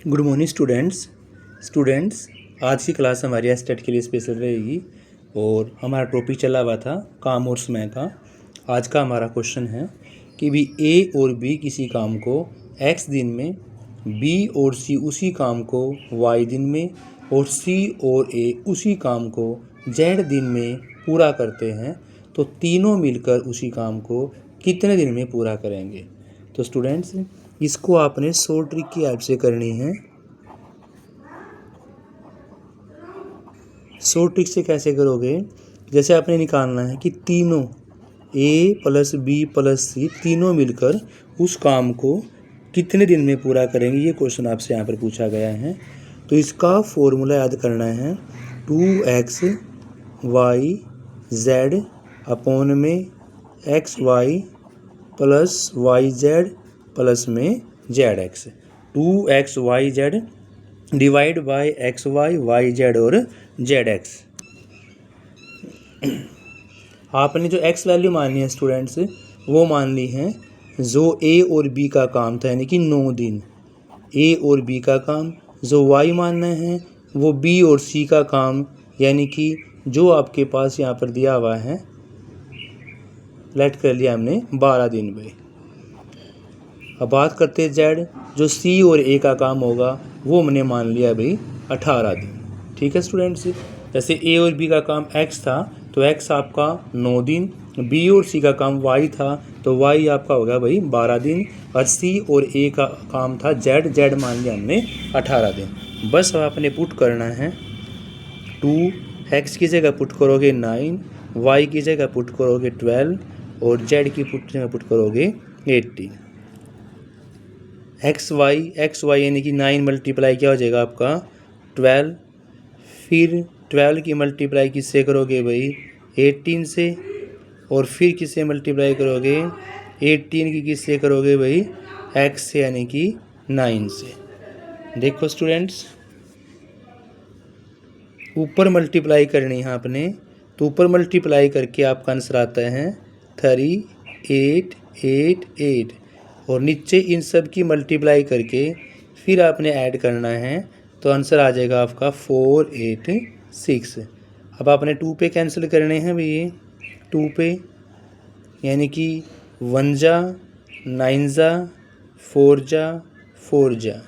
Good morning students. आज की class हमारी एस्टेट के लिए स्पेशल रहेगी और हमारा टॉपिक चला हुआ था काम और समय का। आज का हमारा क्वेश्चन है कि भी ए और बी किसी काम को एक्स दिन में, बी और सी उसी काम को वाई दिन में और सी और ए उसी काम को जेड दिन में पूरा करते हैं, तो तीनों मिलकर उसी काम को कितने दिन में पूरा करेंगे। तो स्टूडेंट्स, इसको आपने शॉर्ट ट्रिक की हेल्प से करनी है। शॉर्ट ट्रिक से कैसे करोगे, जैसे आपने निकालना है कि तीनों ए प्लस बी प्लस सी तीनों मिलकर उस काम को कितने दिन में पूरा करेंगे, ये क्वेश्चन आपसे यहाँ पर पूछा गया है। तो इसका फॉर्मूला याद करना है 2x y z अपॉन में x y plus y z plus में z x. 2x y z divide by x y y z और जेड एक्स। आपने जो x वैल्यू माननी है स्टूडेंट्स, वो मान ली है जो a और b का काम था, यानी कि 9 दिन a और b का काम। जो y मानना है वो b और c का काम, यानी कि जो आपके पास यहाँ पर दिया हुआ है, लेट कर लिया हमने 12 दिन भाई। अब बात करते हैं z, जो c और a का काम होगा वो हमने मान लिया भाई 18 दिन। ठीक है स्टूडेंट्स, जैसे a और b का काम x था तो x आपका 9 दिन, b और c का काम y था तो y आपका होगा भाई 12 दिन, और c और a का काम था z मान लिया हमने 18 दिन। बस अब आपने पुट करना है 2x की जगह पुट करोगे 9, y की जगह पुट करोगे 12 और z की जगह पुट करोगे 18। एक्स वाई यानी कि 9 मल्टीप्लाई क्या हो जाएगा आपका 12, फिर 12 की मल्टीप्लाई किससे करोगे भाई 18 से, और फिर किससे मल्टीप्लाई करोगे 18 की किससे करोगे भाई एक्स से, यानी कि 9 से। देखो स्टूडेंट्स, ऊपर मल्टीप्लाई करनी है आपने, तो ऊपर मल्टीप्लाई करके आपका आंसर आता है 3888, और नीचे इन सब की मल्टीप्लाई करके फिर आपने ऐड करना है, तो आंसर आ जाएगा आपका 486। अब आपने 2 पे कैंसिल करने हैं भैया, 2 पे यानी कि 1 जा 9 जा 4 जा 4 जा,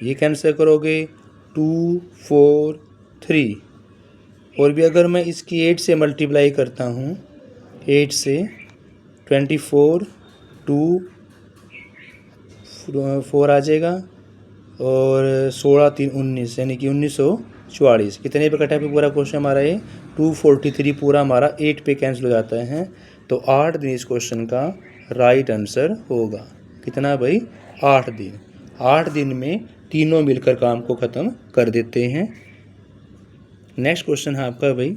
ये कैंसिल करोगे 2 4 3। और भी अगर मैं इसकी 8 से मल्टीप्लाई करता हूँ, 8 से 24 2 4 आ जाएगा, और 16 3 19, यानी कि 1944। कितने पे कटा पे पूरा क्वेश्चन हमारा ये 243 पूरा हमारा 8 पे कैंसिल हो जाता है, तो 8 दिन इस क्वेश्चन का राइट आंसर होगा। कितना भाई 8 दिन। 8 दिन में तीनों मिलकर काम को ख़त्म कर देते हैं। नेक्स्ट क्वेश्चन है आपका भाई,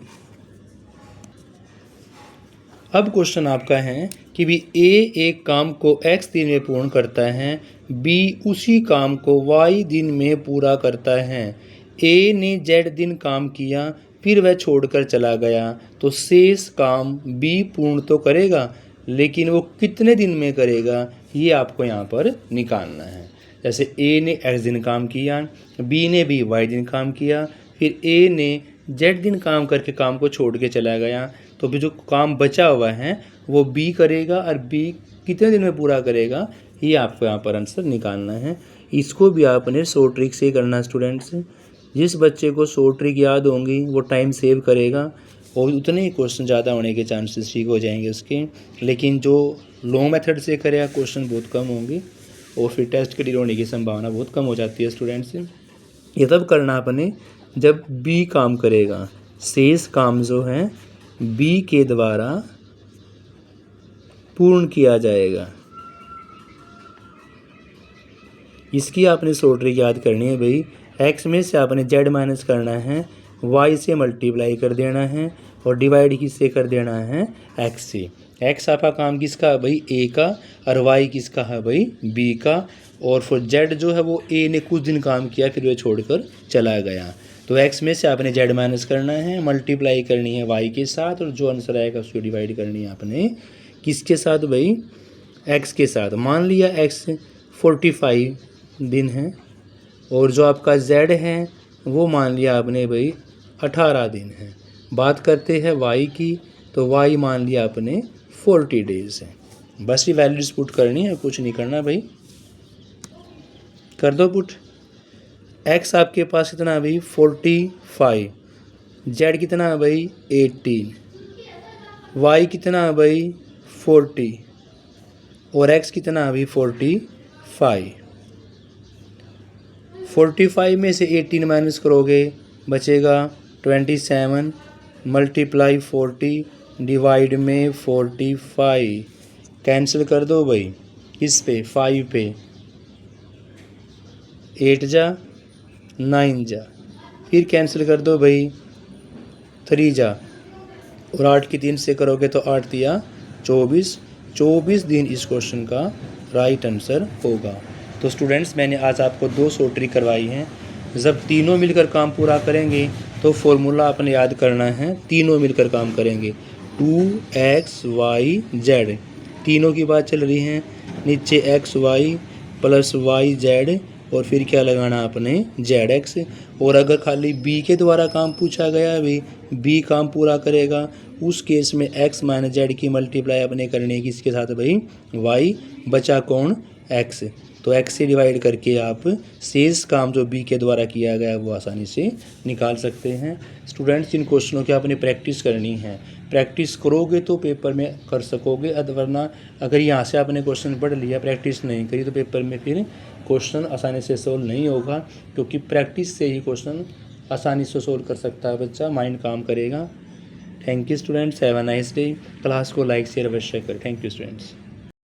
अब क्वेश्चन आपका है कि भी ए एक काम को x दिन में पूर्ण करता है, b उसी काम को y दिन में पूरा करता है। a ने z दिन काम किया फिर वह छोड़कर चला गया, तो शेष काम b पूर्ण तो करेगा, लेकिन वो कितने दिन में करेगा, ये आपको यहाँ पर निकालना है। जैसे a ने x दिन काम किया, b ने भी y दिन काम किया, फिर a ने z दिन काम करके काम को छोड़ के चला गया, तो भी जो काम बचा हुआ है वो बी करेगा, और बी कितने दिन में पूरा करेगा, ये आपको यहाँ पर आंसर निकालना है। इसको भी आपने शॉर्ट ट्रिक से करना स्टूडेंट्स। जिस बच्चे को शॉर्ट ट्रिक याद होंगी वो टाइम सेव करेगा और उतने ही क्वेश्चन ज़्यादा होने के चांसेस ठीक हो जाएंगे उसके। लेकिन जो लॉन्ग मेथड से करेगा क्वेश्चन बहुत कम होंगे और फिर टेस्ट के डिले होने की संभावना बहुत कम हो जाती है स्टूडेंट्स। ये तब करना आपने जब बी काम करेगा, शेष काम जो है बी के द्वारा पूर्ण किया जाएगा। इसकी आपने शॉर्ट ट्रिक याद करनी है भाई। एक्स में से आपने जेड माइनस करना है, वाई से मल्टीप्लाई कर देना है, और डिवाइड किससे कर देना है एक्स से। एक्स आपका काम किसका है भाई ए का, और वाई किसका है भाई बी का, और फिर जेड जो है वो ए ने कुछ दिन काम किया फिर वह छोड़कर चला गया। तो एक्स में से आपने जेड माइनस करना है, मल्टीप्लाई करनी है वाई के साथ, और जो आंसर आएगा उसको डिवाइड करनी है आपने किसके साथ भाई एक्स के साथ। मान लिया एक्स 45 दिन है, और जो आपका z है वो मान लिया आपने भाई 18 दिन है। बात करते हैं y की, तो y मान लिया आपने 40 डेज़ है। बस ये वैल्यूज पुट करनी है, कुछ नहीं करना भाई। कर दो पुट। x आपके पास कितना है भाई 45, z कितना है भाई 18, y कितना है भाई 40 और x कितना है भाई 45। 45 में से 18 माइनस करोगे बचेगा 27 मल्टीप्लाई 40 डिवाइड में 45। कैंसिल कर दो भाई, किस पे 5 पे, 8 जा 9 जा, फिर कैंसिल कर दो भाई 3 जा, और 8 की 3 से करोगे तो 8 दिया 24 दिन इस क्वेश्चन का राइट आंसर होगा। तो स्टूडेंट्स मैंने आज आपको 2 शॉर्ट ट्रिक करवाई हैं। जब तीनों मिलकर काम पूरा करेंगे तो फॉर्मूला आपने याद करना है, तीनों मिलकर काम करेंगे 2x y z, तीनों की बात चल रही है। नीचे x y plus y z और फिर क्या लगाना आपने जेड एक्स। और अगर खाली b के द्वारा काम पूछा गया भी, b काम पूरा करेगा, उस केस में x माइनस जेड की मल्टीप्लाई अपने करने की इसके साथ भाई y, बचा कौन x, तो x से डिवाइड करके आप शेष काम जो b के द्वारा किया गया है वो आसानी से निकाल सकते हैं। स्टूडेंट्स इन क्वेश्चनों की आपने प्रैक्टिस करनी है, प्रैक्टिस करोगे तो पेपर में कर सकोगे, वरना अगर यहाँ से आपने क्वेश्चन पढ़ लिया प्रैक्टिस नहीं करी तो पेपर में फिर क्वेश्चन आसानी से सोल्व नहीं होगा, क्योंकि प्रैक्टिस से ही क्वेश्चन आसानी से सोल्व कर सकता है बच्चा, माइंड काम करेगा। Thank you students, have a nice day. Class को लाइक शेयर अवश्य करें। Thank you students.